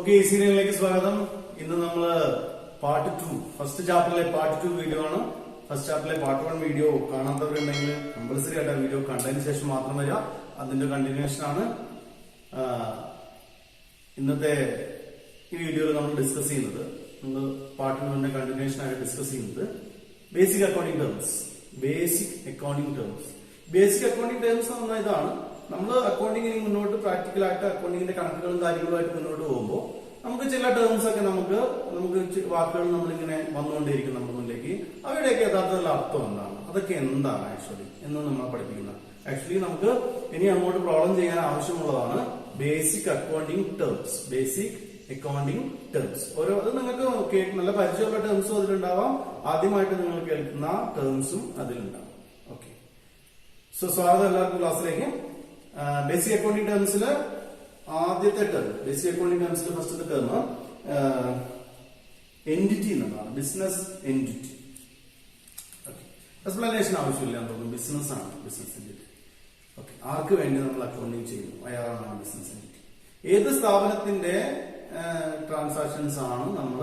Okay, സീരിയലിലേക്ക് സ്വാഗതം. ഇന്ന് നമ്മള് പാർട്ട് 2 ഫസ്റ്റ് ചാപ്റ്ററിലെ പാർട്ട് 2 വീഡിയോ ആണ്. ഫസ്റ്റ് ചാപ്റ്ററിലെ പാർട്ട് 1 വീഡിയോ കാണാത്തവരുണ്ടെങ്കിൽ കമ്പൽസറി ആയിട്ട് വീഡിയോ കണ്ടതിന് ശേഷം മാത്രം വരിക. അതിന്റെ കണ്ടിന്യൂഷൻ ആണ് ഇന്നത്തെ ഈ വീഡിയോയിൽ നമ്മൾ ഡിസ്കസ് ചെയ്യുന്നത്. നമ്മൾ പാർട്ട് 1ന്റെ കണ്ടിന്യൂഷൻ ആയിട്ട് ഡിസ്കസ് ചെയ്യുന്നത് basic accounting terms. Basic accounting terms എന്ന് പറഞ്ഞാൽ ഇതാണ്. നമ്മൾ അക്കൗണ്ടിങ്ങിന് മുന്നോട്ട് പ്രാക്ടിക്കലായിട്ട് അക്കൗണ്ടിങ്ങിന്റെ കണക്കുകളും കാര്യങ്ങളുമായിട്ട് മുന്നോട്ട് പോകുമ്പോൾ നമുക്ക് ചില ടേംസ് ഒക്കെ നമുക്ക് വാക്കുകൾ നമ്മളിങ്ങനെ വന്നുകൊണ്ടേയിരിക്കും നമ്മുടെ മുന്നിലേക്ക്. അവയുടെയൊക്കെ യഥാർത്ഥത്തിൽ അർത്ഥം എന്താണ്, അതൊക്കെ എന്താണ് ആക്ച്വലി എന്ന് നമ്മൾ പഠിപ്പിക്കുന്നത്. ആക്ച്വലി നമുക്ക് ഇനി അങ്ങോട്ട് പ്രോബ്ലം ചെയ്യാൻ ആവശ്യമുള്ളതാണ് basic accounting terms. Basic accounting terms അത് നിങ്ങൾക്ക് നല്ല പരിചയമുള്ള ടേംസും അതിലുണ്ടാവാം, ആദ്യമായിട്ട് നിങ്ങൾ കേൾക്കുന്ന ടേംസും അതിലുണ്ടാവും. ഓക്കെ, സോ സ്വാഗതം എല്ലാവർക്കും ക്ലാസ്സിലേക്ക്. ബേസിക് അക്കൗണ്ടിംഗ് ടേംസിൽ ആദ്യത്തെ ടേം, ബേസിക് അക്കൗണ്ടിംഗ് ടേംസിൽ ഫസ്റ്റത്തെ ടേം എന്റിറ്റി എന്നതാണ്. Business entity. എക്സ്പ്ലനേഷൻ ആവശ്യമില്ല എന്ന് തോന്നുന്നു. ബിസിനസ് ആണ് ബിസിനസ് എന്റിറ്റി. ഓക്കെ, ആർക്ക് വേണ്ടി നമ്മൾ അക്കൗണ്ടിങ് ചെയ്യുന്നു അയാളാണ് ബിസിനസ് എന്റിറ്റി. ഏത് സ്ഥാപനത്തിന്റെ ട്രാൻസാക്ഷൻസ് ആണ് നമ്മൾ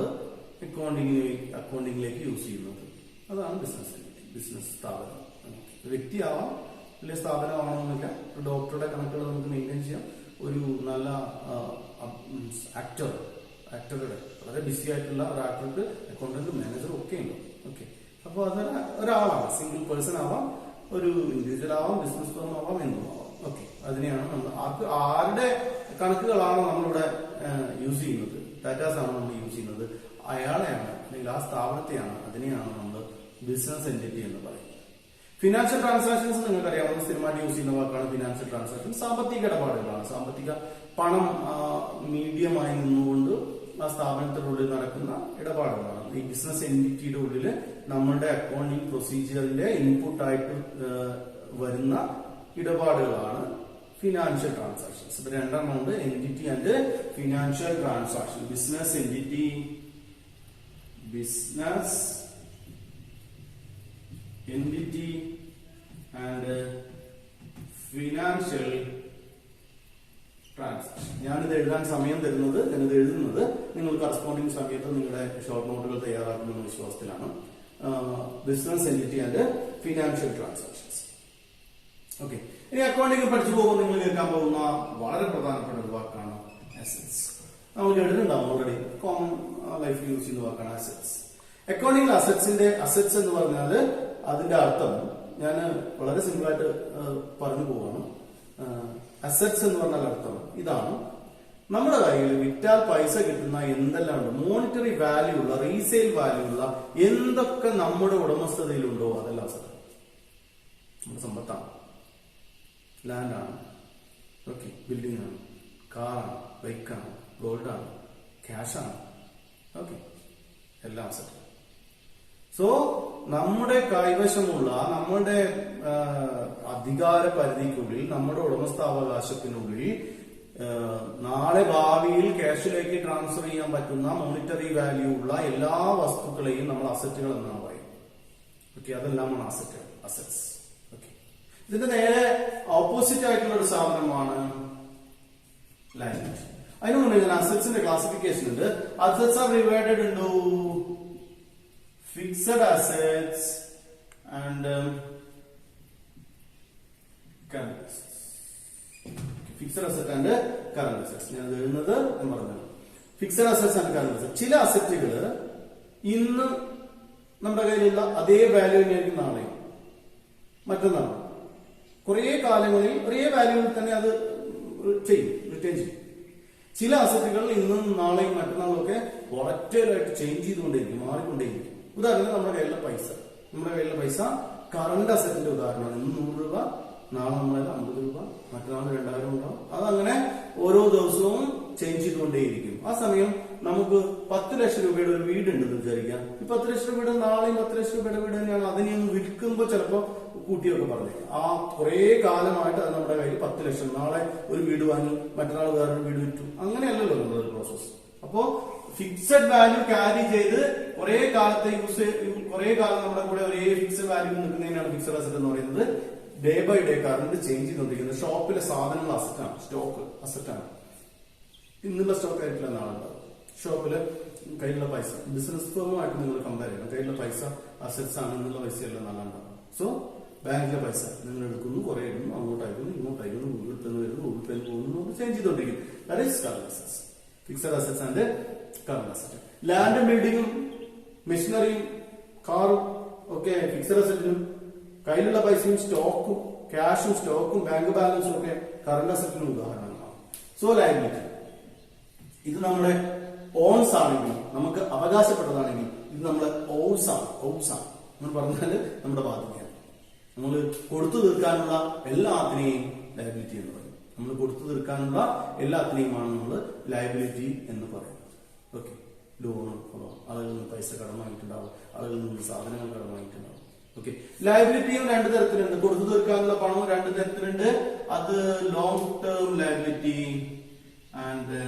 അക്കൗണ്ടിങ്ങിലേക്ക് യൂസ് ചെയ്യുന്നത്, അതാണ് ബിസിനസ് എന്റിറ്റി. ബിസിനസ് സ്ഥാപനം വ്യക്തിയാവാം, വലിയ സ്ഥാപനമാണെന്നില്ല. ഒരു ഡോക്ടറുടെ കണക്കുകൾ നമുക്ക് മെയിൻറ്റെയിൻ ചെയ്യാം. ഒരു നല്ല ആക്ടറുടെ വളരെ ബിസി ആയിട്ടുള്ള ഒരു ആക്ടർക്ക് അക്കൗണ്ടന്റ്, മാനേജർ ഒക്കെ ഉണ്ട്. ഓക്കെ, അപ്പോൾ അത് ഒരാളാവാം, സിംഗിൾ പേഴ്സൺ ആവാം, ഒരു ഇൻഡിവിജ്വൽ ആവാം, ബിസിനസ് ഫേം ആവാം, എന്നും ആവാം. ഓക്കെ, അതിനെയാണ് നമ്മൾ ആരുടെ കണക്കുകളാണോ നമ്മളിവിടെ യൂസ് ചെയ്യുന്നത്, ഡാറ്റാസ് ആണ് നമ്മൾ യൂസ് ചെയ്യുന്നത്, അയാളെയാണ് അല്ലെങ്കിൽ ആ സ്ഥാപനത്തെയാണ്, അതിനെയാണ് നമ്മൾ ബിസിനസ് എന്റിറ്റി എന്ന് പറയുന്നത്. ഫിനാൻഷ്യൽ ട്രാൻസാക്ഷൻസ് നിങ്ങൾക്കറിയാവുന്ന സ്ഥിരമായിട്ട് യൂസ് ചെയ്യുന്ന വാക്കാണ് ഫിനാൻഷ്യൽ ട്രാൻസാക്ഷൻ. സാമ്പത്തിക ഇടപാടുകളാണ്. സാമ്പത്തിക പണം മീഡിയമായി നിന്നുകൊണ്ട് ആ സ്ഥാപനത്തിനുള്ളിൽ നടക്കുന്ന ഇടപാടുകളാണ്. ഈ ബിസിനസ് എന്റിറ്റിയുടെ ഉള്ളിൽ നമ്മളുടെ അക്കൗണ്ടിങ് പ്രൊസീജിയറിന്റെ ഇൻപുട്ടായിട്ട് വരുന്ന ഇടപാടുകളാണ് ഫിനാൻഷ്യൽ ട്രാൻസാക്ഷൻസ്. ഇപ്പൊ രണ്ടെണ്ണം ഉണ്ട്, entity and financial transaction. Business entity, business entity and financial transaction. ഞാനിത് എഴുതാൻ സമയം തരുന്നത്, ഞാനിത് എഴുതുന്നത് നിങ്ങൾ കറസ്പോണ്ടിങ് സമയത്ത് നിങ്ങളുടെ ഷോർട്ട് നോട്ടുകൾ തയ്യാറാക്കുന്ന വിശ്വാസത്തിലാണ്. Business entity and financial transactions. Okay, ഇനി അക്കൗണ്ടിങ് പഠിച്ചു പോകുമ്പോൾ നിങ്ങൾ കേൾക്കാൻ പോകുന്ന വളരെ പ്രധാനപ്പെട്ട ഒരു വാക്കാണ് അസറ്റ്സ്. നമ്മൾ കേട്ടിട്ടുണ്ടാവും ഓൾറെഡി, കോമൺ ലൈഫിൽ യൂസ് ചെയ്യുന്ന വാക്കാണ് അസറ്റ്സ്. അക്കൗണ്ടിങ്ങിൽ അസറ്റ്സ് എന്ന് പറഞ്ഞാൽ അതിന്റെ അർത്ഥം ഞാൻ വളരെ സിമ്പിൾ ആയിട്ട് പറഞ്ഞു പോവാണ്. അസറ്റ്സ് എന്ന് പറഞ്ഞാൽ അർത്ഥം ഇതാണ്: നമ്മുടെ കയ്യിൽ വിറ്റാൽ പൈസ കിട്ടുന്ന എന്തെല്ലാം ഉണ്ട്, മോണിറ്ററി വാല്യൂ ഉള്ള, റീസെയിൽ വാല്യൂ ഉള്ള എന്തൊക്കെ നമ്മുടെ ഉടമസ്ഥതയിലുണ്ടോ അതെല്ലാം അസറ്റ്. നമ്മുടെ സമ്പത്താണ്, ലാൻഡാണ്, ഓക്കെ, ബിൽഡിംഗ് ആണ്, കാറാണ്, ബൈക്കാണ്, ഗോൾഡാണ്, ക്യാഷാണ്, ഓക്കെ, എല്ലാം അസറ്റ്. സോ നമ്മുടെ കൈവശമുള്ള, നമ്മുടെ അധികാര പരിധിക്കുള്ളിൽ, നമ്മുടെ ഉടമസ്ഥാവകാശത്തിനുള്ളിൽ നാളെ ഭാവിയിൽ ക്യാഷിലേക്ക് ട്രാൻസ്ഫർ ചെയ്യാൻ പറ്റുന്ന മോണിറ്ററി വാല്യൂ ഉള്ള എല്ലാ വസ്തുക്കളെയും നമ്മൾ അസറ്റുകൾ എന്നാണ് പറയുന്നത്. Okay, അതെല്ലാമാണ് assets. ഓക്കെ, ഇതിന്റെ നേരെ ഓപ്പോസിറ്റ് ആയിട്ടുള്ള ഒരു സാധനമാണ് ലയബിലിറ്റി. അതിനു മുന്നേ ഞാൻ അസറ്റ്സിന്റെ ക്ലാസിഫിക്കേഷൻ ഉണ്ട്. Assets R divided into fixed assets and current assets. Fixed asset and current assets. ഞാൻ എഴുതുന്നത് എന്ന് പറഞ്ഞത് fixed assets and current assets. ചില അസറ്റുകൾ ഇന്ന് നമ്മുടെ കയ്യിലുള്ള അതേ വാല്യൂ തന്നെയായിരിക്കും നാളെയും മറ്റന്നാളും. കുറെ കാലങ്ങളിൽ ഒരേ വാല്യൂവിൽ തന്നെ അത് റിട്ടേൺ ചെയ്യും. ചില അസറ്റുകൾ ഇന്നും നാളെയും മറ്റന്നാളും ഒക്കെ വോളറ്റൈലായിട്ട് ചേഞ്ച് ചെയ്തുകൊണ്ടേയിരിക്കും, മാറിക്കൊണ്ടേയിരിക്കും. ഉദാഹരണത്തിന് നമ്മുടെ കയ്യിലെ പൈസ കറണ്ട് അസറ്റിന്റെ ഉദാഹരണമാണ്. ഇന്ന് 100 രൂപ, നാളെ നമ്മളെ 50 രൂപ, മറ്റന്നാൾ 2000 ഉണ്ടാവും. അതങ്ങനെ ഓരോ ദിവസവും ചേഞ്ച് ചെയ്തുകൊണ്ടേയിരിക്കും. ആ സമയം നമുക്ക് 10 ലക്ഷം രൂപയുടെ ഒരു വീടുണ്ടെന്ന് വിചാരിക്കാം. ഈ 10 ലക്ഷം രൂപയുടെ നാളെയും 10 ലക്ഷം രൂപയുടെ വീട് തന്നെയാണ്. അതിനെ ഒന്ന് വിൽക്കുമ്പോൾ ചിലപ്പോൾ കൂട്ടിയൊക്കെ പറഞ്ഞേക്കാം. ആ കുറെ കാലമായിട്ട് അത് നമ്മുടെ കയ്യിൽ 10 ലക്ഷം, നാളെ ഒരു വീട് വാങ്ങി, മറ്റന്നാൾ വേറൊരു വീട് വിറ്റു. അങ്ങനെയല്ലല്ലോ നമ്മുടെ പ്രോസസ്. അപ്പോ ഫിക്സഡ് വാല്യൂ ക്യാരി ചെയ്ത് കുറെ കാലം നമ്മുടെ കൂടെ ഒരേ ഫിക്സഡ് വാല്യൂ നിൽക്കുന്നതിനാണ് ഫിക്സഡ് അസറ്റ് എന്ന് പറയുന്നത്. Day by day current change ചെയ്തുകൊണ്ടിരിക്കുന്നത്. ഷോപ്പിലെ സാധനങ്ങൾ അസറ്റാണ്, സ്റ്റോക്ക് അസറ്റാണ്. ഇന്നുള്ള സ്റ്റോക്ക് ആയിരിക്കില്ല നാളെ ഉണ്ടാവും. ഷോപ്പില് കയ്യിലുള്ള പൈസ ബിസിനസ് ഫേമുമായിട്ട് നിങ്ങൾ കമ്പയർ ചെയ്യണം. കയ്യിലുള്ള പൈസ അസറ്റ്സ് ആണ്, എന്നുള്ള പൈസയല്ല നാളെ ഉണ്ടാവും. സോ ബാങ്കിലെ പൈസ നിങ്ങൾ എടുക്കുന്നു, കുറെ ഇടുന്നു, അങ്ങോട്ട് അയക്കുന്നു, ഇങ്ങോട്ട് അയക്കുന്നു, ഗൂഗിൾ പേ വരുന്നു, ഗൂഗിൾ പേ പോകുന്നു, ചേഞ്ച് ചെയ്തോണ്ടിരിക്കും. That is current assets, fixed assets and current asset. ലാൻഡും ബിൽഡിങ്ങും മെഷീനറിയും കാറും ഒക്കെ ഫിക്സഡ് അസറ്റിനും, കയ്യിലുള്ള പൈസയും സ്റ്റോക്കും ക്യാഷും സ്റ്റോക്കും ബാങ്ക് ബാലൻസും ഒക്കെ കറന്റ് അസറ്റിനും ഉദാഹരണങ്ങളാണ്. സോ ലയബിലിറ്റി ഇത് നമ്മുടെ ഓൺസ് ആണെങ്കിൽ, നമുക്ക് അവകാശപ്പെട്ടതാണെങ്കിൽ ഇത് നമ്മുടെ ഓൺസ് ആണ്. എന്ന് പറഞ്ഞാൽ നമ്മുടെ ബാധ്യതയാണ്. നമ്മൾ കൊടുത്തു തീർക്കാനുള്ള എല്ലാത്തിനെയും ലയബിലിറ്റി എന്ന് പറയും. നമ്മൾ കൊടുത്തു തീർക്കാനുള്ള എല്ലാത്തിനെയുമാണ് നമ്മൾ ലയബിലിറ്റി എന്ന് പറയുന്നത്. ഓക്കെ, ലോണ്, ആളുകളിൽ നിന്ന് പൈസ കടമായിട്ടുണ്ടാവും, ആളുകളിൽ നിന്ന് സാധനങ്ങൾ കടമായിട്ടുണ്ടാവും. ഓക്കെ, ലയബിലിറ്റിയും രണ്ട് തരത്തിലുണ്ട്. കൊടുത്തു തീർക്കാനുള്ള പണവും രണ്ട് തരത്തിലുണ്ട്. അത് long term liability and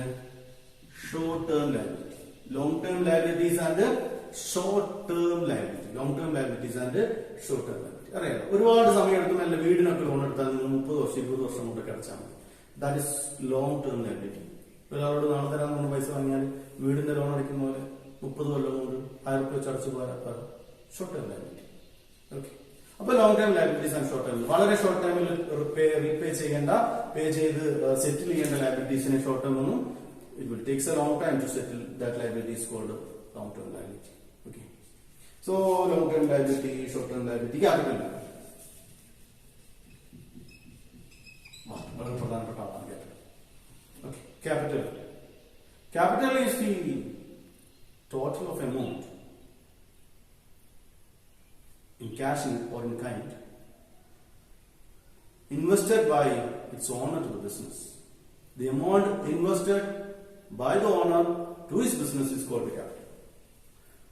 short term liability. Long term liabilities and short term liability. Long term liabilities and short term liability. അറിയാലോ, ഒരുപാട് സമയം എടുക്കും. അല്ല, വീടിനൊക്കെ ലോൺ എടുത്താൽ നിങ്ങൾ 30 വർഷം 20 വർഷം കൊണ്ട് അടച്ചാൽ മതി. That is long term liability. ഒരാളോട് നാളെ തരാൻ നമ്മൾ പൈസ വാങ്ങിയാൽ വീടിന്റെ ലോൺ അടയ്ക്കുന്ന പോലെ 30 കൊല്ലം കൊണ്ട് 1000 രൂപ വെച്ച് അടച്ചു പോരാ. Short term liability. ഓക്കെ, അപ്പൊ long term liabilities and short term. വളരെ ഷോർട്ട് ടൈമിൽ റീപേ ചെയ്യേണ്ട, പേ ചെയ്ത് സെറ്റിൽ ചെയ്യേണ്ട ലയബിലിറ്റീസിനെ ഷോർട്ട് ടേം ഒന്നും, it will takes a long time to settle that liability is called long term liability. Okay, so long term liability, short term liability, capital. വളരെ പ്രധാനപ്പെട്ടതാണ് capital. Okay, capital is the total of amount in cash or in kind invested by its owner to the business. The amount invested by the owner to his business is called the capital.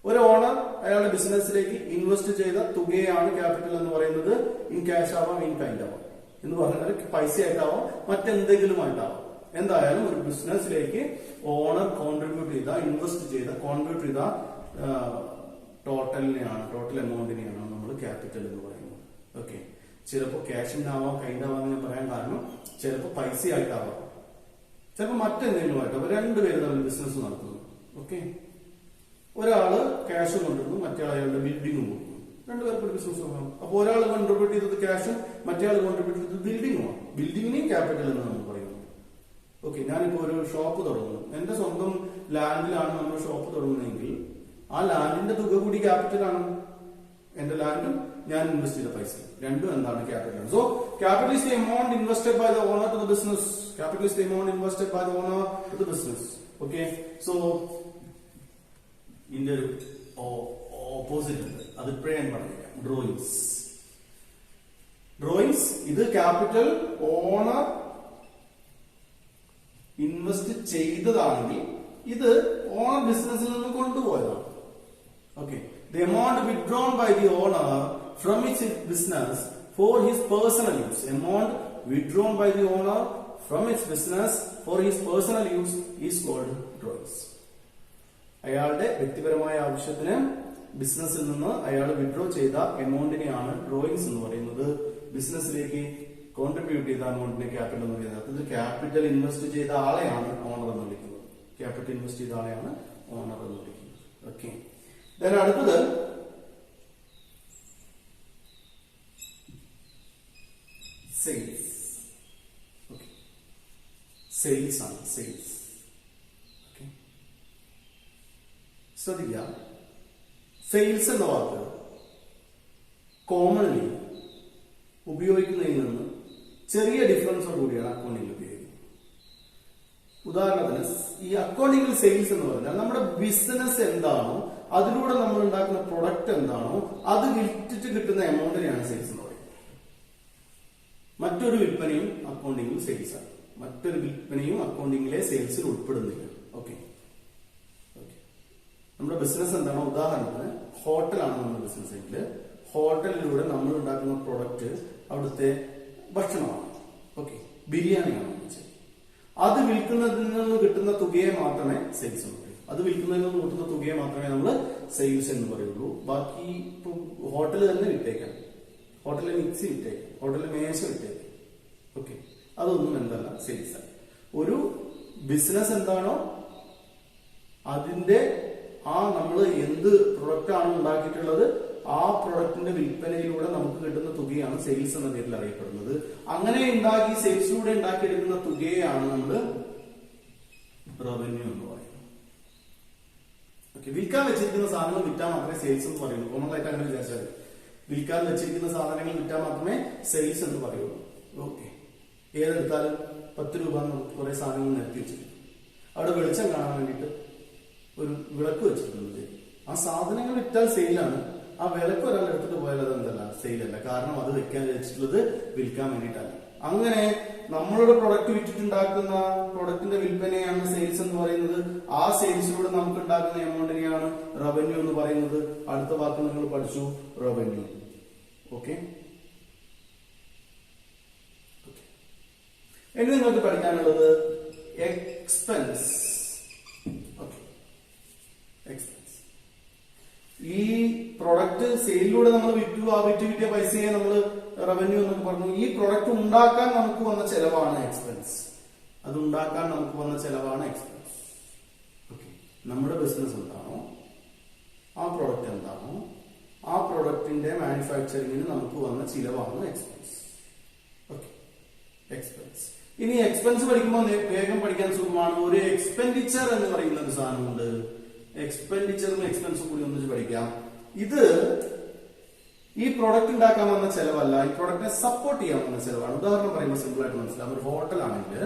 ഒരു owner അയാളുടെ ബിസിനസ്സിലേക്ക് invest ചെയ്ത തുകയാണ് capital എന്ന് പറയുന്നത്. In cash ആവാം, in kind ആവാം. എന്ന് പറഞ്ഞാൽ പൈസ ആയിട്ടാവാം, മറ്റെന്തെങ്കിലും ആയിട്ടാവാം. എന്തായാലും ഒരു ബിസിനസ്സിലേക്ക് ഓണർ കോൺട്രിബ്യൂട്ട് ചെയ്ത, ഇൻവെസ്റ്റ് ചെയ്ത, കോൺട്രിബ്യൂട്ട് ചെയ്ത ടോട്ടൽ എമൗണ്ടിനെയാണ് നമ്മൾ ക്യാപിറ്റൽ എന്ന് പറയുന്നത്. ഓക്കെ, ചിലപ്പോൾ ക്യാഷിനാവാം, കൈൻഡ് ആവാം എന്ന് ഞാൻ പറയാൻ കാരണം ചിലപ്പോൾ പൈസ ആയിട്ടാവാം, ചിലപ്പോൾ മറ്റെന്തെങ്കിലും ആയിട്ടാവും. രണ്ടുപേരും തമ്മിൽ ബിസിനസ് നടത്തുന്നു. ഓക്കെ, ഒരാള് ക്യാഷ് കൊണ്ടിരുന്നു, മറ്റേ അയാളുടെ ബിൽഡിംഗും കൊടുക്കുന്നു. രണ്ടുപേർക്കും ഒരു ബിസിനസ് നോക്കണം. അപ്പൊ ഒരാൾ കോൺട്രിബ്യൂട്ട് ചെയ്തത് ക്യാഷും മറ്റേ ആൾ കോൺട്രിബ്യൂട്ട് ചെയ്തത് ബിൽഡിംഗുമാണ്. ബിൽഡിങ്ങിനെയും ക്യാപിറ്റൽ എന്ന് നമ്മൾ പറയുന്നത്. ഓക്കെ, ഞാനിപ്പോ ഒരു ഷോപ്പ് തുടങ്ങുന്നു. എന്റെ സ്വന്തം ലാൻഡിലാണ് നമ്മൾ ഷോപ്പ് തുടങ്ങുന്നതെങ്കിൽ ആ ലാൻഡിന്റെ തുക കൂടി ക്യാപിറ്റലാണ്. എന്റെ ലാൻഡും ഞാൻ ഇൻവെസ്റ്റ് ചെയ്ത പൈസ രണ്ടും എന്താണ്? Capital. So capital is the amount invested by the owner to the business. Capital is the amount invested by the owner to the business. Okay, so ഇതിന്റെ ഒരു ഓപ്പോസിറ്റ് ഉണ്ട്. അത് ഇപ്പോഴേ ഞാൻ പറഞ്ഞുതരാം. ഡ്രോയിങ്സ് ഇത് ക്യാപിറ്റൽ ഓണർ ഇൻവെസ്റ്റ് ചെയ്തതാണെങ്കിൽ ഇത് owner ബിസിനസ്സിൽ നിന്ന് കൊണ്ടുപോയതാണ്. Okay, the amount withdrawn by the owner from its business for his personal use. Amount withdrawn by the owner from its business for his personal use is called drawings. അയാളുടെ വ്യക്തിപരമായ ആവശ്യത്തിന് ബിസിനസ്സിൽ നിന്ന് അയാൾ വിഡ്രോ ചെയ്ത എമൗണ്ടിനെയാണ് ഡ്രോയിങ്സ് എന്ന് പറയുന്നത്. ബിസിനസ്സിലേക്ക് കോൺട്രിബ്യൂട്ട് ചെയ്ത എമൗണ്ടിനെ ക്യാപിറ്റൽ എന്ന് പറയുന്നത്. അത് ക്യാപിറ്റൽ ഇൻവെസ്റ്റ് ചെയ്ത ആളെയാണ് ഓണർ എന്ന് വിളിക്കുന്നത്. ക്യാപിറ്റൽ ഇൻവെസ്റ്റ് ചെയ്ത ആളെയാണ് ഓണർ എന്ന് വിളിക്കുന്നത്. ഓക്കെ, അടുത്തത് സെയിൽസ്. സെയിൽസ് ആണ്. സെയിൽസ് ശ്രദ്ധിക്കുക. സെയിൽസ് എന്ന വാക്ക് കോമൺലി ഉപയോഗിക്കുന്നതിൽ നിന്ന് ചെറിയ ഡിഫറൻസോട് കൂടിയാണ് അക്കൗണ്ടിങ്ങിൽ ഉപയോഗിക്കുന്നത്. ഉദാഹരണത്തിന് ഈ അക്കൗണ്ടിങ്ങിൽ സെയിൽസ് എന്ന് പറഞ്ഞാൽ നമ്മുടെ ബിസിനസ് എന്താണോ, അതിലൂടെ നമ്മൾ ഉണ്ടാക്കുന്ന പ്രൊഡക്റ്റ് എന്താണോ, അത് വിറ്റിട്ട് കിട്ടുന്ന എമൗണ്ടിനെയാണ് സെയിൽസ് എന്ന് പറയുന്നത്. മറ്റൊരു വിൽപ്പനയും അക്കൗണ്ടിങ്ങിൽ സെയിൽസ് ആണ്. മറ്റൊരു വിൽപ്പനയും അക്കൗണ്ടിങ്ങിലെ സെയിൽസിൽ ഉൾപ്പെടുന്നില്ല. ഓക്കെ, നമ്മുടെ ബിസിനസ് എന്താണോ, ഉദാഹരണത്തിന് ഹോട്ടലാണ് നമ്മുടെ ബിസിനസ് എങ്കിൽ ഹോട്ടലിലൂടെ നമ്മൾ ഉണ്ടാക്കുന്ന പ്രൊഡക്റ്റ് അവിടുത്തെ ഭക്ഷണമാണ്. ഓക്കെ, ബിരിയാണിയാണ്. അത് വിൽക്കുന്നതിൽ നിന്ന് കിട്ടുന്ന തുകയെ മാത്രമേ സെയിൽസ് എന്ന് പറയൂ. അത് വിൽക്കുന്നതിൽ നിന്ന് കിട്ടുന്ന തുകയെ മാത്രമേ നമ്മൾ സെയിൽസ് എന്ന് പറയുള്ളൂ. ബാക്കി ഇപ്പൊ ഹോട്ടൽ തന്നെ വിറ്റേക്കാം, ഹോട്ടലിൽ മിക്സി വിറ്റേക്കാം, ഹോട്ടലിൽ മേശ വിറ്റേക്കാം. ഓക്കെ, അതൊന്നും എന്തല്ല സെയിൽസ് ആണ്. ഒരു ബിസിനസ് എന്താണോ അതിന്റെ നമ്മൾ എന്ത് പ്രൊഡക്റ്റ് ആണ് ഉണ്ടാക്കിയിട്ടുള്ളത് ആ പ്രൊഡക്റ്റിന്റെ വിൽപ്പനയിലൂടെ നമുക്ക് കിട്ടുന്ന തുകയാണ് സെയിൽസ് എന്ന പേരിൽ അറിയപ്പെടുന്നത്. അങ്ങനെ ഉണ്ടാക്കി സെയിൽസിലൂടെ ഉണ്ടാക്കിയെടുക്കുന്ന തുകയാണ് നമ്മൾ റവന്യൂ എന്ന് പറയുന്നത്. ഓക്കെ, വിൽക്കാൻ വെച്ചിരിക്കുന്ന സാധനങ്ങൾ വിറ്റാൽ മാത്രമേ സെയിൽസ് എന്ന് പറയുള്ളൂ. കോമൺ ആയിട്ട് അങ്ങനെ വിചാരിച്ചാൽ വിൽക്കാൻ വെച്ചിരിക്കുന്ന സാധനങ്ങൾ വിറ്റാൽ മാത്രമേ സെയിൽസ് എന്ന് പറയുള്ളൂ. ഓക്കെ, ഏതെടുത്താലും 10 രൂപ കുറെ സാധനങ്ങൾ നിരത്തി വെച്ചിട്ടുണ്ട്. അവിടെ വെളിച്ചം കാണാൻ വേണ്ടിയിട്ട് ഒരു വിളക്ക് വെച്ചിട്ടുണ്ട്. ആ സാധനങ്ങൾ വിറ്റാൽ സെയിലാണ്. ആ വിളക്ക് ഒരാൾ എടുത്തിട്ട് പോയാൽ അത് എന്തല്ല, സെയിലല്ല. കാരണം അത് വെക്കാൻ വെച്ചിട്ടുള്ളത് വിൽക്കാൻ വേണ്ടിയിട്ടല്ല. അങ്ങനെ നമ്മളുടെ പ്രൊഡക്റ്റ് വിറ്റിട്ടുണ്ടാക്കുന്ന പ്രൊഡക്റ്റിന്റെ വിൽപ്പനയാണ് സെയിൽസ് എന്ന് പറയുന്നത്. ആ സെയിൽസിലൂടെ നമുക്ക് ഉണ്ടാക്കുന്ന എമൗണ്ടിനെയാണ് റവന്യൂ എന്ന് പറയുന്നത്. അടുത്ത വാക്ക് നിങ്ങൾ പഠിച്ചു, റവന്യൂ. ഓക്കെ, ഇനി നിങ്ങൾക്ക് പഠിക്കാനുള്ളത് എക്സ്പെൻസ്. എക്സ്പെൻസ്, ഈ പ്രൊഡക്റ്റ് സെയിലിലൂടെ നമ്മൾ വിറ്റു, ആ വിറ്റിയ പൈസയെ നമ്മൾ റവന്യൂ എന്നൊക്കെ പറഞ്ഞു. ഈ പ്രൊഡക്റ്റ് ഉണ്ടാക്കാൻ നമുക്ക് വന്ന ചെലവാണ് എക്സ്പെൻസ്. അത് ഉണ്ടാക്കാൻ നമുക്ക് വന്ന ചെലവാണ് എക്സ്പെൻസ്. ഓക്കെ, നമ്മുടെ ബിസിനസ് എന്താണോ ആ പ്രൊഡക്റ്റ് എന്താണോ ആ പ്രൊഡക്റ്റിന്റെ മാനുഫാക്ചറിങ്ങിന് നമുക്ക് വന്ന ചിലവാണ് എക്സ്പെൻസ്. Okay, expense. ഇനി എക്സ്പെൻസ് പഠിക്കുമ്പോൾ വേഗം പഠിക്കാൻ സുഖമാണ്. ഒരു എക്സ്പെൻഡിച്ചർ എന്ന് പറയുന്ന ഒരു സാധനമുണ്ട്. എക്സ്പെൻഡിച്ചറും എക്സ്പെൻസും കൂടി ഒന്നിച്ച് പഠിക്കാം. ഇത് ഈ പ്രൊഡക്റ്റ് ഉണ്ടാക്കാൻ വന്ന ചെലവല്ല, ഈ പ്രൊഡക്റ്റിനെ സപ്പോർട്ട് ചെയ്യാൻ വന്ന ചെലവാണ്. ഉദാഹരണം പറയുമ്പോൾ സിമ്പിൾ ആയിട്ട് മനസ്സിലാവും. ഒരു ഹോട്ടലാണെങ്കിൽ,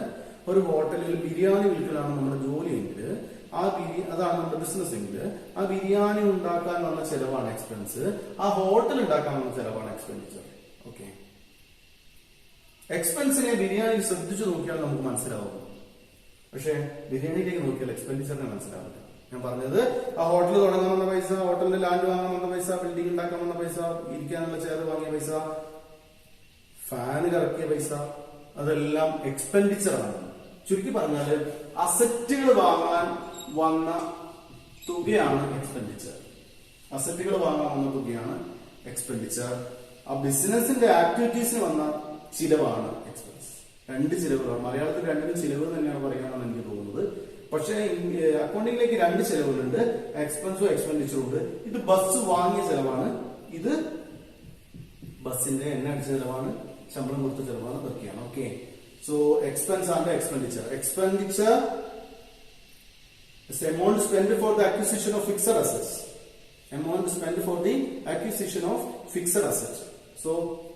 ഒരു ഹോട്ടലിൽ ബിരിയാണി വിൽക്കലാണ് നമ്മുടെ ജോലിയെങ്കിൽ, അതാണ് നമ്മുടെ ബിസിനസ് എങ്കിൽ, ആ ബിരിയാണി ഉണ്ടാക്കാൻ വന്ന ചെലവാണ് എക്സ്പെൻസ്. ആ ഹോട്ടൽ ഉണ്ടാക്കാൻ വന്ന ചെലവാണ് എക്സ്പെൻഡിച്ചർ. ഓക്കെ, എക്സ്പെൻസിനെ ബിരിയാണിയിൽ ശ്രദ്ധിച്ചു നോക്കിയാൽ നമുക്ക് മനസ്സിലാവും. പക്ഷെ ബിരിയാണിയിലേക്ക് നോക്കിയാൽ എക്സ്പെൻഡിച്ചറിനെ മനസ്സിലാവില്ല. ഞാൻ പറഞ്ഞത്, ആ ഹോട്ടൽ തുടങ്ങാൻ വന്ന പൈസ, ഹോട്ടലിന്റെ ലാൻഡ് വാങ്ങാൻ വന്ന പൈസ, ബിൽഡിംഗ് ഉണ്ടാക്കാൻ വന്ന പൈസ, ഇരിക്കാനുള്ള ചെയർ വാങ്ങിയ പൈസ, ഫാന് കറക്കിയ പൈസ, അതെല്ലാം എക്സ്പെൻഡിച്ചർ ആണ്. ചുരുക്കി പറഞ്ഞാല് അസറ്റുകൾ വാങ്ങാൻ വന്ന തുകയാണ് എക്സ്പെൻഡിച്ചർ. അസറ്റുകൾ വാങ്ങാൻ വന്ന തുകയാണ് എക്സ്പെൻഡിച്ചർ. ആ ബിസിനസിന്റെ ആക്ടിവിറ്റീസിന് വന്ന ചിലവാണ് എക്സ്പെൻസ്. രണ്ട് ചിലവുകൾ, മലയാളത്തിൽ രണ്ടിനും ചിലവ് തന്നെയാണ് പറയാമെന്നാണ് എനിക്ക് തോന്നുന്നത്. പക്ഷേ അക്കൗണ്ടിങ്ങിലേക്ക് രണ്ട് ചിലവുകളുണ്ട്, എക്സ്പെൻസും എക്സ്പെൻഡിച്ചറും ഉണ്ട്. ഇത് ബസ് വാങ്ങിയ ചെലവാണ്, ഇത് ബസ്സിന്റെ എണ്ണ അടിച്ച ചെലവാണ്, ശമ്പളം കൊടുത്ത ചെലവാണ്, ഇതൊക്കെയാണ്. Okay, so expense and expenditure. Expenditure is amount spent for the acquisition of fixed assets. Amount spent for the acquisition of fixed assets. So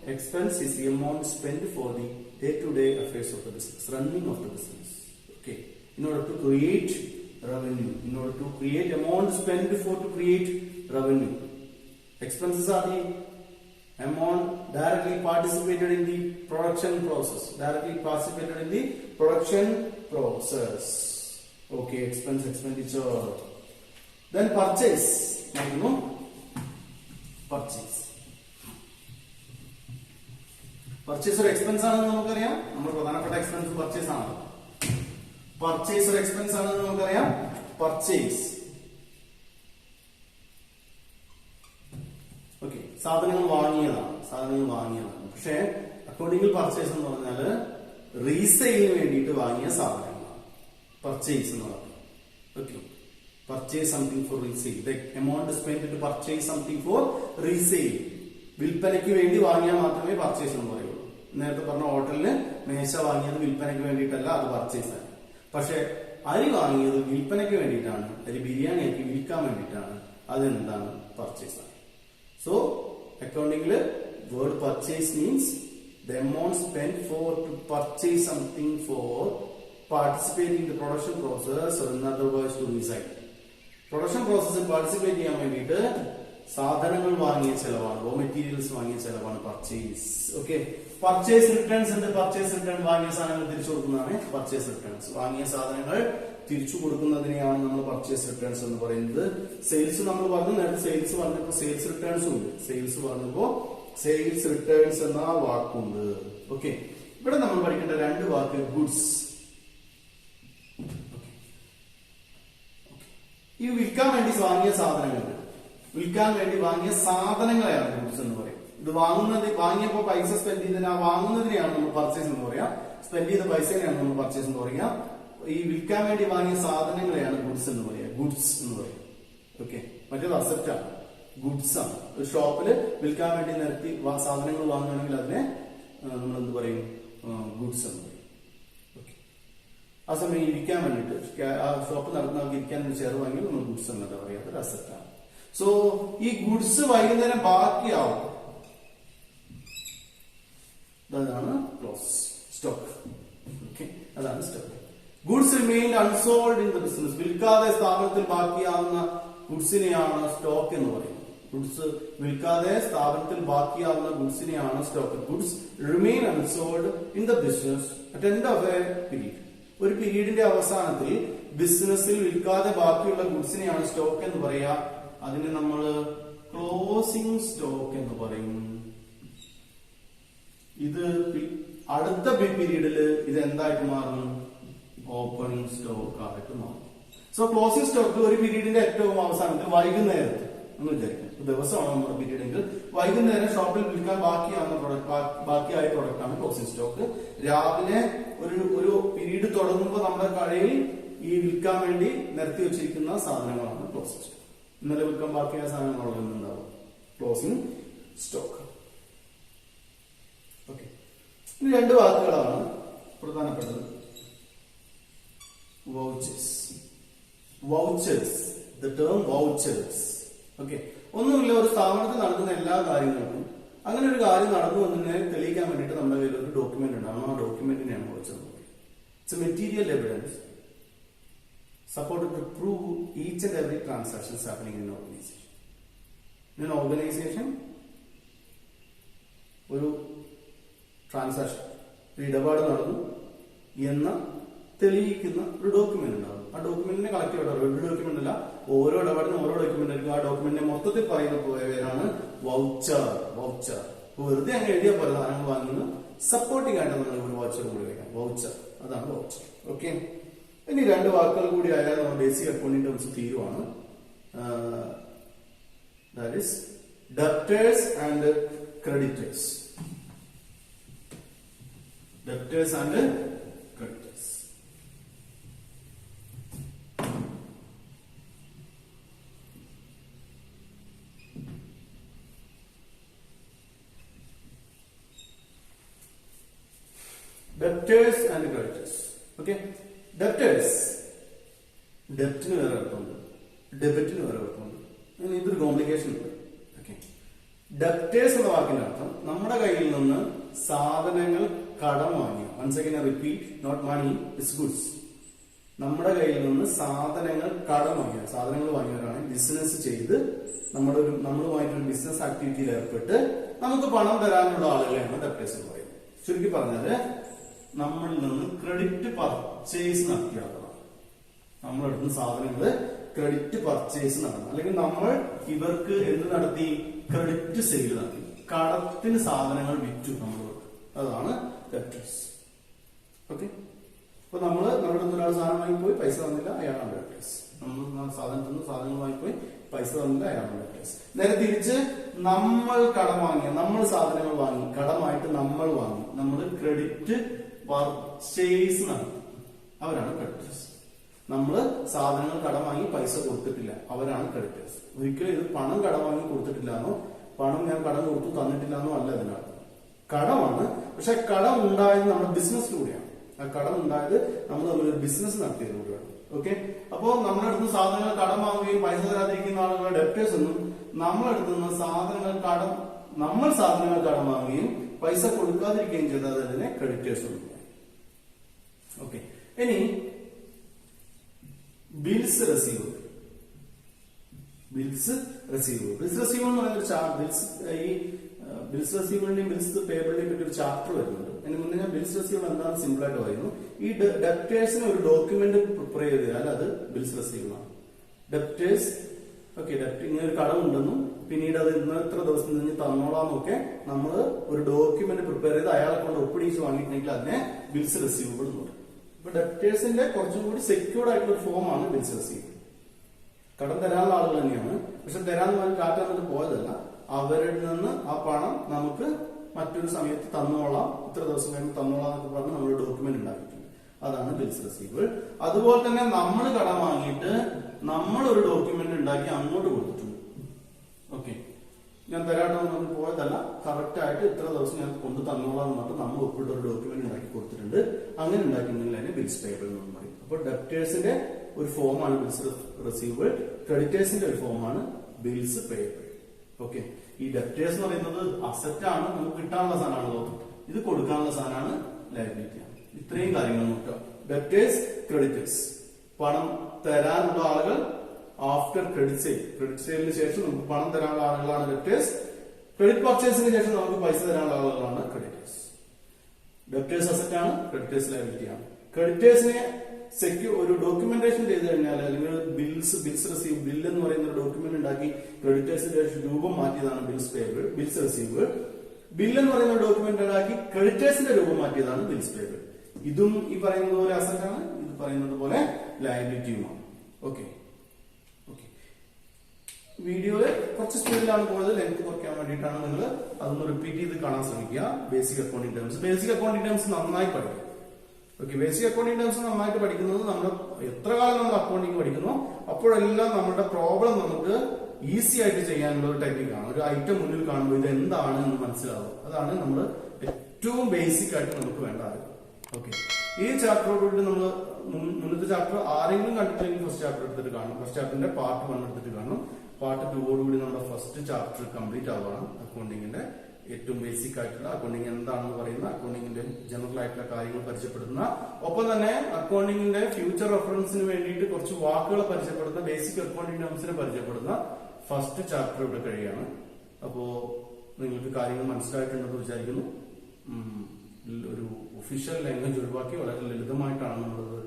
expense is the amount spent for the day-to-day affairs of the business, running of the business. Okay, in order to create revenue, in order to create amount spent for to create revenue. Expenses are the amount directly participated in the production process. Directly participated in the production process. Okay, expense, expenditure. Then purchase. You know, purchase. Purchase or expense ആണെന്ന് നമുക്കറിയാം. നമ്മുടെ പ്രധാനപ്പെട്ട expense purchase ആണ്. Purchase ഒരു expense ആണെന്ന് നമുക്കറിയാം. Purchase. Okay, സാധനങ്ങൾ വാങ്ങിയതാണ്. പക്ഷേ അക്കൗണ്ടിങ്ങിൽ പർച്ചേസ് എന്ന് പറഞ്ഞാൽ റീസെയിലിന് വേണ്ടിയിട്ട് വാങ്ങിയ സാധനങ്ങളാണ് പർച്ചേസ് എന്ന് പറയുന്നത്. Okay, purchase something for resale. The amount spend to purchase something for resale. വിൽപ്പനയ്ക്ക് വേണ്ടി വാങ്ങിയാൽ മാത്രമേ പർച്ചേസ് എന്ന് പറയുള്ളൂ. നേരത്തെ പറഞ്ഞ ഹോട്ടലിന് മേശ വാങ്ങിയത് വിൽപ്പനയ്ക്ക് വേണ്ടിയിട്ടല്ല, അത് പർച്ചേസ് ആണ്. പക്ഷെ അരി വാങ്ങിയത് വിൽപ്പനയ്ക്ക് വേണ്ടിയിട്ടാണ്, അരി ബിരിയാണിയാക്കി വിൽക്കാൻ വേണ്ടിയിട്ടാണ്, അതെന്താണ്? പർച്ചേസ് ആണ്. സോ അക്കൗണ്ടിങ്ങില് word purchase means the amount spend for to purchase something for participating in the production process, or in other words to reside. Production പ്രോസസ്സിൽ പാർട്ടിസിപ്പേറ്റ് ചെയ്യാൻ വേണ്ടിയിട്ട് സാധനങ്ങൾ വാങ്ങിയ ചെലവാണ്, റോ മെറ്റീരിയൽസ് വാങ്ങിയ ചെലവാണ് പർച്ചേസ്. ഓക്കെ, പർച്ചേസ് റിട്ടേൺസ് ഉണ്ട്. പർച്ചേസ് റിട്ടേൺ വാങ്ങിയ സാധനങ്ങൾ തിരിച്ചു കൊടുക്കുന്നതാണ് പർച്ചേസ് റിട്ടേൺസ്. വാങ്ങിയ സാധനങ്ങൾ തിരിച്ചു കൊടുക്കുന്നതിനെയാണ് നമ്മൾ പർച്ചേസ് റിട്ടേൺസ് എന്ന് പറയുന്നത്. സെയിൽസ് നമ്മൾ പറഞ്ഞു, നേരത്തെ സെയിൽസ് പറഞ്ഞപ്പോൾ സെയിൽസ് റിട്ടേൺസും ഉണ്ട്. സെയിൽസ് പറഞ്ഞപ്പോ സെയിൽസ് റിട്ടേൺസ് എന്ന വാക്കുണ്ട്. ഓക്കെ, ഇവിടെ നമ്മൾ പഠിക്കേണ്ട രണ്ട് വാക്ക് ഗുഡ്സ്. ഈ വിൽക്കാൻ വേണ്ടി വാങ്ങിയ സാധനങ്ങൾ, വിൽക്കാൻ വേണ്ടി വാങ്ങിയ സാധനങ്ങളെയാണ് ഗുഡ്സ് എന്ന് പറയും. ഇത് വാങ്ങിയപ്പോ പൈസ സ്പെൻഡ് ചെയ്തതിന്, ആ വാങ്ങുന്നതിനെയാണ് നമ്മൾ പർച്ചേസ് എന്ന് പറയാം. സ്പെൻഡ് ചെയ്ത പൈസനെയാണ് നമ്മൾ പർച്ചേസ് എന്ന് പറയാം. ഈ വിൽക്കാൻ വേണ്ടി വാങ്ങിയ സാധനങ്ങളെയാണ് ഗുഡ്സ് എന്ന് പറയുക. ഗുഡ്സ് എന്ന് പറയും. ഓക്കെ, മറ്റേത് അസറ്റ് ആണ്, ഗുഡ്സ് ആണ്. ഒരു ഷോപ്പിൽ വിൽക്കാൻ വേണ്ടി നിരത്തി സാധനങ്ങൾ വാങ്ങുകയാണെങ്കിൽ അതിനെ നമ്മൾ എന്ത് പറയും? ഗുഡ്സ് എന്ന് പറയും. ഓക്കെ, ആ സമയം ഇരിക്കാൻ വേണ്ടിയിട്ട് ആ ഷോപ്പ് നടത്തുന്ന ആൾക്ക് ഇരിക്കാൻ വേണ്ടി ചെയർ വാങ്ങിയാൽ നമ്മൾ ഗുഡ്സ് എന്നല്ല പറയാം, അതൊരു അസറ്റ് ആണ്. സോ ഈ ഗുഡ്സ് വൈകുന്നേരം ബാക്കിയാവും, അതാണ് ക്ലോസ് സ്റ്റോക്ക്. ഓക്കെ, അതാണ് stock. Goods remain unsold in the business. വിൽക്കാതെ സ്ഥാപനത്തിൽ ബാക്കിയാവുന്ന ഗുഡ്സിനെയാണ് സ്റ്റോക്ക് എന്ന് പറയുന്നത്. ഗുഡ്സ് വിൽക്കാതെ സ്ഥാപനത്തിൽ ബാക്കിയാവുന്ന ഗുഡ്സിനെയാണ് stock. Goods remain unsold in the business at end of a period. ഒരു പീരീഡിന്റെ അവസാനത്തിൽ ബിസിനസ്സിൽ വിൽക്കാതെ ബാക്കിയുള്ള ഗുഡ്സിനെയാണ് സ്റ്റോക്ക് എന്ന് പറയാ. അതിന് നമ്മൾ ക്ലോസിംഗ് സ്റ്റോക്ക് എന്ന് പറയും. ഇത് അടുത്ത പീരീഡിൽ ഇത് എന്തായിട്ട് മാറും? ഓപ്പണിംഗ് സ്റ്റോക്ക് ആയിട്ട് മാറും. സോ ക്ലോസിംഗ് സ്റ്റോക്ക് ഒരു പീരീഡിന്റെ ഏറ്റവും അവസാനത്തിൽ വൈകുന്നേരത്ത് എന്ന് വിചാരിക്കും. ദിവസമാണ് നമ്മുടെ പീരീഡ് എങ്കിൽ വൈകുന്നേരം ഷോപ്പിൽ വിൽക്കാൻ ബാക്കിയായ പ്രൊഡക്റ്റ് ആണ് ക്ലോസിംഗ് സ്റ്റോക്ക്. രാവിലെ ഒരു പീരീഡ് തുടങ്ങുമ്പോൾ നമ്മുടെ കടയിൽ ഈ വിൽക്കാൻ വേണ്ടി നിരത്തി വെച്ചിരിക്കുന്ന സാധനങ്ങളാണ് ക്ലോസിംഗ് സ്റ്റോക്ക്. ഇന്നലെ വിൽക്കാൻ ബാക്കിയായ സാധനങ്ങളൊക്കെ ഉണ്ടാവും ക്ലോസിംഗ് സ്റ്റോക്ക്. ഓക്കെ, ഇനി രണ്ട് വാക്കുകളാണ് പ്രധാനപ്പെട്ടത്. Vouchers. Vouchers, the term vouchers. Okay, ഒന്നുമില്ല, ഒരു സ്ഥാപനത്തിൽ നടക്കുന്ന എല്ലാ കാര്യങ്ങൾക്കും അങ്ങനെ ഒരു കാര്യം നടന്നു എന്നതിനെ തെളിയിക്കാൻ വേണ്ടിയിട്ട് നമ്മുടെ കയ്യിൽ ഒരു ഡോക്യുമെന്റ് ഉണ്ടാവും. ആ ഡോക്യുമെന്റിനെയാണ് വൗച്ചർ എന്ന് പറയുന്നത്. It's A material evidence supported to prove each and every transactions happening in an organization. In an organization, ഒരു ട്രാൻസാക്ഷൻ, ഒരു ഇടപാട് നടന്നു എന്ന് തെളിയിക്കുന്ന ഒരു ഡോക്യുമെന്റ് ഉണ്ടാവും. ആ ഡോക്യുമെന്റിനെ കളക്ട് ചെയ്യണം. ഒരു ഡോക്യുമെന്റ് അല്ല, ഓരോ ഇടപാടിനും ഓരോ ഡോക്യുമെന്റ് ആയിരിക്കും. ആ ഡോക്യുമെന്റിനെ മൊത്തത്തിൽ പറയുന്ന പേരാണ് വൗച്ചർ. വൗച്ചർ വെറുതെ അങ്ങ് എഴുതിയ പോലെ സാധനങ്ങൾ വാങ്ങുന്നു. സപ്പോർട്ടിംഗ് ആയിട്ട് നമ്മൾ ഒരു വൗച്ചർ കൂടി വയ്ക്കാം. വൗച്ചർ, അതാണ് വൗച്ചർ. ഓക്കെ, ഇനി രണ്ട് വാക്കുകൾ കൂടി ആയാൽ നമ്മൾ ബേസിക് അക്കൗണ്ടിംഗ് ടേംസ് തീരുവാണ്. That is debtors and creditors. Debtors and creditors. Debtors and creditors. Okay, debtors, ഡെപ്റ്റിന് വേറെ അർത്ഥമുണ്ട്, ഡെബിറ്റിന് വേറെ അർത്ഥമുണ്ട്. ഇതൊരു കോംപ്ലിക്കേഷൻ ഉണ്ട്. ഓക്കെ, ഡെപ്റ്റേഴ്സ് എന്ന വാക്കിന്റെ അർത്ഥം നമ്മുടെ കയ്യിൽ നിന്ന് സാധനങ്ങൾ കടം വാങ്ങിയ, once again repeat, not money, it's goods. നമ്മുടെ കയ്യിൽ നിന്ന് സാധനങ്ങൾ കടം വാങ്ങിയ, സാധനങ്ങൾ വാങ്ങിയവരാണ് ബിസിനസ് ചെയ്ത് നമ്മളുമായിട്ടൊരു ബിസിനസ് ആക്ടിവിറ്റിയിൽ ഏർപ്പെട്ട് നമുക്ക് പണം തരാനുള്ള ആളുകളെയാണ് ഡെപ്റ്റേഴ്സ് എന്ന് പറയുന്നത്. ചുരുക്കി പറഞ്ഞാല് നമ്മളിൽ നിന്ന് ക്രെഡിറ്റ് പർച്ചേസ് നടത്തിയ ആളുകളാണ്. നമ്മളെടുക്കുന്ന സാധനങ്ങള് ക്രെഡിറ്റ് പർച്ചേസ് നടന്നു, അല്ലെങ്കിൽ നമ്മൾ ഇവർക്ക് എന്ത് നടത്തി? ക്രെഡിറ്റ് സെയിൽ നടത്തി, കടത്തിന് സാധനങ്ങൾ വിറ്റു നമ്മൾ. അതാണ് ഡെപ്റ്റേഴ്സ്. ഓക്കെ, അപ്പൊ നമ്മുടെ ഒരാൾ സാധനം വാങ്ങിപ്പോയി, പൈസ തന്നില്ല, അയാളാണ് ഡെപ്റ്റേഴ്സ്. നമ്മൾ സാധനത്തിൽ നിന്ന് സാധനങ്ങൾ വാങ്ങിപ്പോയി, പൈസ തന്നില്ല, അയാളാണ് ഡെപ്റ്റേഴ്സ്. നേരെ തിരിച്ച് നമ്മൾ കടം വാങ്ങിയ, നമ്മൾ സാധനങ്ങൾ വാങ്ങി, കടമായിട്ട് നമ്മൾ വാങ്ങി, നമ്മൾ ക്രെഡിറ്റ് പർച്ചേസ് നടത്തി, അവരാണ് ക്രെഡിറ്റേഴ്സ്. നമ്മള് സാധനങ്ങൾ കടം വാങ്ങി പൈസ കൊടുത്തിട്ടില്ല, അവരാണ് ക്രെഡിറ്റേഴ്സ്. ഒരിക്കലും ഇത് പണം കടം വാങ്ങി കൊടുത്തിട്ടില്ലാന്നോ, പണം ഞാൻ കടം കൊടുത്തു തന്നിട്ടില്ലാന്നോ അല്ല ഇതിനർത്ഥം. കടമാണ്, പക്ഷെ കടം ഉണ്ടായത് നമ്മുടെ ബിസിനസ്സിലൂടെയാണ്. ആ കടം ഉണ്ടായത് നമ്മൾ തമ്മിലൊരു ബിസിനസ് നടത്തിയതിലൂടെയാണ്. ഓക്കെ, അപ്പോ നമ്മളെടുത്ത് സാധനങ്ങൾ കടം വാങ്ങുകയും പൈസ തരാതിരിക്കുന്ന ആളുകളെ ഡെപ്റ്റേഴ്സ് എന്നും, നമ്മളെടുത്തുന്ന നമ്മൾ സാധനങ്ങൾ കടം വാങ്ങുകയും പൈസ കൊടുക്കാതിരിക്കുകയും ചെയ്താൽ അതിനെ ക്രെഡിറ്റേഴ്സ് എന്നും. ഓക്കെ, ഇനി ബിൽസ് റിസീവബിൾ. ബിൽസ് റിസീവബിൾ എന്ന് പറയുന്ന ബിൽസ് റിസീവബിളിന്റെയും ബിൽസ് പേബിളിന്റെയും പറ്റി ഒരു ചാപ്റ്റർ വരുന്നുണ്ട്. അതിന് മുന്നേ ഞാൻ ബിൽസ് റിസീവബിൾ എന്താണെന്ന് സിമ്പിൾ ആയിട്ട് പറയുന്നു. ഈ ഡെപ്റ്റേഴ്സിന് ഒരു ഡോക്യുമെന്റ് പ്രിപ്പയർ ചെയ്താൽ അത് ബിൽസ് റിസീവബിൾ ആണ്. ഡെപ്റ്റേഴ്സ്, ഓക്കെ, ഇങ്ങനെ ഒരു കടമുണ്ടെന്നും പിന്നീട് അത് ഇന്ന് എത്ര ദിവസം നിന്ന് തന്നോളാന്നൊക്കെ നമ്മൾ ഒരു ഡോക്യുമെന്റ് പ്രിപ്പയർ ചെയ്ത് അയാളെ കൊണ്ട് ഒപ്പിടിച്ച് വാങ്ങിയിട്ടുണ്ടെങ്കിൽ അതിനെ ബിൽസ് റിസീവബിൾ എന്ന് പറയും. ഇപ്പൊ ഡെപ്റ്റേഴ്സിന്റെ കുറച്ചും കൂടി സെക്യൂർഡ് ആയിട്ടുള്ള ഒരു ഫോമാണ് ബിൽസ് റിസീവബിൾ. കടം തരാനുള്ള ആളുകൾ തന്നെയാണ്, പക്ഷെ തരാന്ന് പറഞ്ഞ് കാറ്റാൻ വേണ്ടി പോയതല്ല. അവരിൽ നിന്ന് ആ പണം നമുക്ക് മറ്റൊരു സമയത്ത് തന്നോളാം, ഇത്ര ദിവസം കഴിയുമ്പോൾ തന്നോളാം എന്നൊക്കെ പറഞ്ഞ് നമ്മൾ ഡോക്യുമെന്റ് ഉണ്ടാക്കിയിട്ടുണ്ട്. അതാണ് ബിൽസ് റിസീവബിൾ. അതുപോലെ തന്നെ നമ്മൾ കടം വാങ്ങിയിട്ട് നമ്മൾ ഒരു ഡോക്യുമെന്റ് ഉണ്ടാക്കി അങ്ങോട്ട് കൊടുത്തിട്ടുണ്ട്. ഓക്കെ, ഞാൻ തരാട്ടെന്ന് പോയതല്ല, കറക്റ്റ് ആയിട്ട് ഇത്ര ദിവസം ഞാൻ കൊണ്ട് തന്നോളാം എന്ന് പറഞ്ഞിട്ട് നമ്മൾ ഒപ്പിട്ട് ഒരു ഡോക്യുമെന്റ് ഉണ്ടാക്കി കൊടുത്തിട്ടുണ്ട്. അങ്ങനെ ഉണ്ടാക്കിയെങ്കിൽ അതിനെ ബിൽസ് പേയബിൾ എന്ന് പറയും. അപ്പോൾ ഡെപ്റ്റേഴ്സിന്റെ ഒരു ഫോമാണ് ബിൽസ് റിസീവബിൾ, ക്രെഡിറ്റേഴ്സിന്റെ ഒരു ഫോമാണ് ബിൽസ് പേയബിൾ. ഓക്കെ, ഈ ഡെപ്റ്റേഴ്സ് എന്ന് പറയുന്നത് അസറ്റ് ആണ്, നമുക്ക് കിട്ടാനുള്ള സാധനമാണല്ലോ. ഇത് കൊടുക്കാനുള്ള സാധനമാണ്, ലയബിലിറ്റി ആണ്. ഇത്രയും കാര്യങ്ങൾ നോക്കുക. ഡെപ്റ്റേഴ്സ്, ക്രെഡിറ്റേഴ്സ്, പണം തരാനുള്ള ആളുകൾ ആഫ്റ്റർ ക്രെഡിറ്റ് സെയിൽ. ക്രെഡിറ്റ് സെയിലിന് ശേഷം നമുക്ക് പണം തരാനുള്ള ആളുകളാണ് ഡെപ്റ്റേഴ്സ്. ക്രെഡിറ്റ് പർച്ചേസിന് ശേഷം നമുക്ക് പൈസ തരാനുള്ള ആളുകളാണ് ക്രെഡിറ്റേഴ്സ്. ഡെപ്റ്റേഴ്സ് അസറ്റ് ആണ്, ക്രെഡിറ്റേഴ്സ് ലയബിലിറ്റി ആണ്. ക്രെഡിറ്റേഴ്സിനെ ഒരു ഡോക്യുമെന്റേഷൻ ചെയ്ത് കഴിഞ്ഞാൽ, അല്ലെങ്കിൽ ബിൽസ് റിസീവ് ബിൽ എന്ന് പറയുന്ന ഒരു ഡോക്യുമെന്റ് ഉണ്ടാക്കി ക്രെഡിറ്റേഴ്സിന്റെ രൂപം മാറ്റിയതാണ് bills payable. Bills receivable. Bill എന്ന് പറയുന്ന ഡോക്യുമെന്റ് ഉണ്ടാക്കി ക്രെഡിറ്റേഴ്സിന്റെ രൂപം മാറ്റിയതാണ് ബിൽസ് പേയബിൾ. ഇതും ഈ പറയുന്നത് പോലെ അസറ്റ് ആണ്, ഇത് പറയുന്നത് പോലെ ലയബിലിറ്റിയുമാണ്. ഓക്കെ, വീഡിയോയില് കുറച്ച് സ്പീഡിലാണ് പോയത്, ലെങ്ത് കുറയ്ക്കാൻ വേണ്ടിയിട്ടാണ്. നിങ്ങൾ അതൊന്ന് റിപ്പീറ്റ് ചെയ്ത് കാണാൻ ശ്രമിക്കുക. Basic accounting terms, basic accounting terms നന്നായി പഠിക്കുക. ഓക്കെ, ബേസിക് അക്കൗണ്ടിംഗ് ടേംസ് നന്നായിട്ട് പഠിക്കുന്നത് നമ്മൾ എത്ര കാലം നമ്മൾ അക്കൗണ്ടിംഗ് പഠിക്കുന്നു അപ്പോഴെല്ലാം നമ്മുടെ പ്രോബ്ലം നമുക്ക് ഈസി ആയിട്ട് ചെയ്യാനുള്ള ഒരു ടെക്നിക്കാണ്. ഒരു ഐറ്റം മുന്നിൽ കാണുമ്പോൾ ഇത് എന്താണ് എന്ന് മനസ്സിലാവും. അതാണ് നമ്മൾ ഏറ്റവും ബേസിക് ആയിട്ട് നമുക്ക് വേണ്ട അറിവ്. ഓക്കെ, ഈ ചാപ്റ്ററോടുകൂടി നമ്മൾ മുന്നത്തെ ചാപ്റ്റർ ആരെങ്കിലും കണ്ടിട്ടില്ലെങ്കിൽ ഫസ്റ്റ് ചാപ്റ്റർ എടുത്തിട്ട് കാണും. ഫസ്റ്റ് ചാപ്റ്ററിന്റെ പാർട്ട് 1 എടുത്തിട്ട് കാണും. പാർട്ട് 2 നമ്മുടെ ഫസ്റ്റ് ചാപ്റ്റർ കംപ്ലീറ്റ് ആവുകയാണ്. അക്കൗണ്ടിങ്ങിന്റെ ഏറ്റവും ബേസിക് ആയിട്ടുള്ള അക്കൗണ്ടിങ് എന്താണെന്ന് പറയുന്ന, അക്കൗണ്ടിങ്ങിന്റെ ജനറൽ ആയിട്ടുള്ള കാര്യങ്ങൾ പരിചയപ്പെടുന്ന, ഒപ്പം തന്നെ അക്കൗണ്ടിങ്ങിന്റെ ഫ്യൂച്ചർ റെഫറൻസിന് വേണ്ടിയിട്ട് കുറച്ച് വാക്കുകൾ പരിചയപ്പെടുന്ന, ബേസിക് അക്കൗണ്ടിംഗ് ടേംസിനെ പരിചയപ്പെടുന്ന ഫസ്റ്റ് ചാപ്റ്റർ ഇവിടെ കഴിയാണ്. അപ്പോ നിങ്ങൾക്ക് കാര്യങ്ങൾ മനസ്സിലായിട്ടുണ്ടെന്ന് വിചാരിക്കുന്നു. ഒരു ഒഫീഷ്യൽ ലാംഗ്വേജ് ഒഴിവാക്കി വളരെ ലളിതമായിട്ടാണ് നമ്മളത്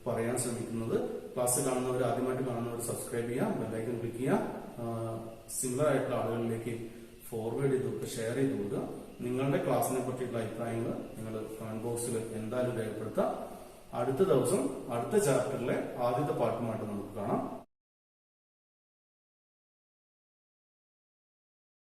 പറയാൻ ശ്രമിക്കുന്നത്. ക്ലാസ് കാണുന്നവർ, ആദ്യമായിട്ട് കാണുന്നവർ സബ്സ്ക്രൈബ് ചെയ്യാം, ബെല്ലൈക്കൺ ക്ലിക്ക് ചെയ്യാം. സിമിലർ ആയിട്ടുള്ള ആളുകളിലേക്ക് ഫോർവേഡ് ചെയ്ത് കൊടുക്കുക, ഷെയർ ചെയ്ത് കൊടുക്കുക. നിങ്ങളുടെ ക്ലാസ്സിനെ പറ്റിയുള്ള അഭിപ്രായങ്ങൾ നിങ്ങൾ കമന്റ് ബോക്സിൽ എന്തായാലും രേഖപ്പെടുത്താം. അടുത്ത ദിവസം അടുത്ത ചാപ്റ്ററിലെ ആദ്യത്തെ പാർട്ടുമായിട്ട് നമുക്ക് കാണാം.